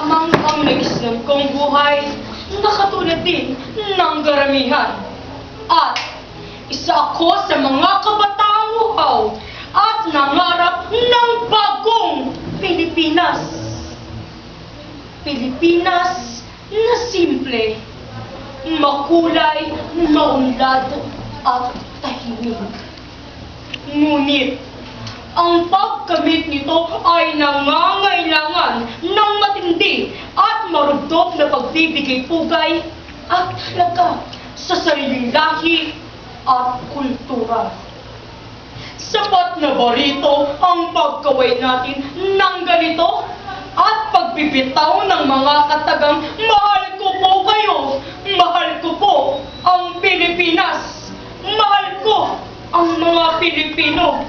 lamang ang nag-islam kong buhay na katulad din ng karamihan. At isa ako sa mga kabataang uhaw at nangarap ng bagong Pilipinas. Pilipinas na simple, makulay, maunlad at tahimik. Ngunit, ang pagkamit nito ay nangangailangan ng matindi at marugdog na pagbibigay pugay at halaga sa sariling lahi at kultura. Sapat na ba rito ang pagkaway natin ng ganito at pagbibitaw ng mga katagang mahal ko po kayo, mahal ko po ang Pilipinas, mahal ko ang mga Pilipino,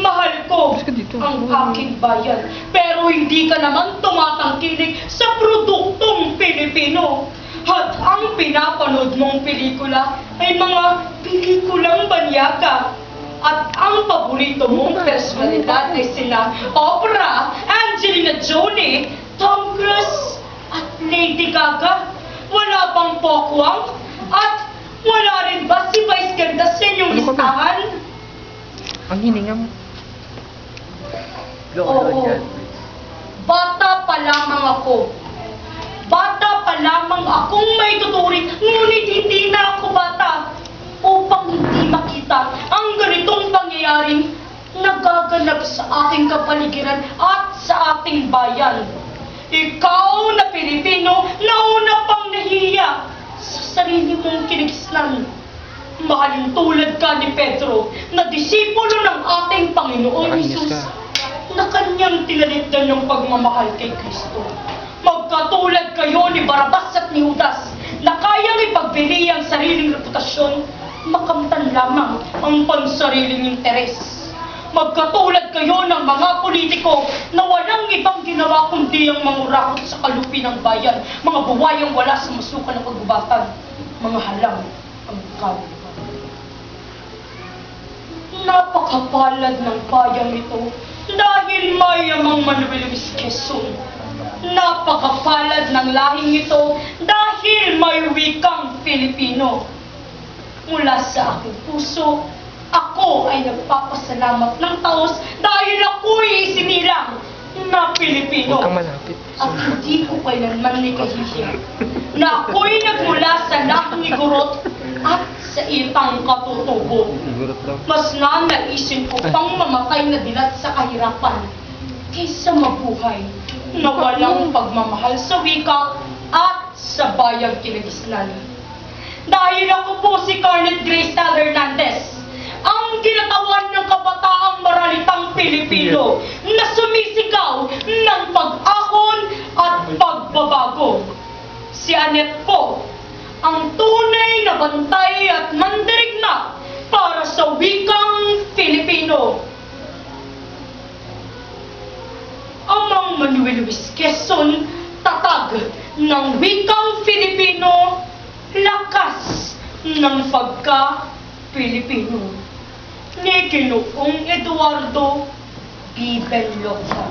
mahal ko ang aking bayan. Pero hindi ka naman tumatangkilik sa produktong Pilipino. At ang pinapanood mong pelikula ay mga pelikulang banyaga. At ang paborito mong personalidad ay sina Oprah, Angelina Jolie, Tom Cruise, at Lady Gaga. Wala bang pokwang? At wala rin ba si Vice Ganda sa inyong listahan? Ang hininga mo. Oo. Bata pa lamang ako. Bata pa lamang akong may tuturing, ngunit hindi na ako bata upang hindi makita ang ganitong pangyayaring nagaganap sa aking kapaligiran at sa ating bayan. Ikaw na Pilipino na una pang nahihiya sa sarili mong kinigisnan. Mahalin tulad ka ni Pedro na disipulo ng ating Panginoong Hesus na kanyang tinalikdan ng pagmamahal kay Kristo. Magkatulad kayo ni Barabas at ni Judas na kayang ipagbili ang sariling reputasyon, makamtan lamang ang pansariling interes. Magkatulad kayo ng mga politiko na walang ibang ginawa kundi ang mangurakot sa kalupi ng bayan, mga buwayang wala sa masukan ng pagbubatan, mga halang ang kaluluwa. Napakapalad ng bayang ito dahil mayamang Manuel Luis Quezon. Napakapalad ng lahing ito dahil may wikang Filipino. Mula sa aking puso, ako ay nagpapasalamat ng taos dahil ako'y isinilang na Pilipino. Huwag kang malapit. At hindi ko kailanman nikahihiya na ako'y nagmula sa lahing igurot at sa itang katutubo. Mas nanaisin ko pang mamatay na dilat sa kahirapan kaysa mabuhay na walang pagmamahal sa wika at sa bayang kinagisnan. Dahil ako po si Carlet Grace L. Hernandez, ang kinatawan ng kabataang maralitang Pilipino na sumisigaw ng pag-ahon at pagbabago. Si Annette po, ang tunay na bantay at mandirigma para sa wikang Filipino. Amang Manuel Luis Quezon, tatag ng wikang Filipino, lakas ng pagka-Pilipino. Ni Ginoong Eduardo B. Benloca.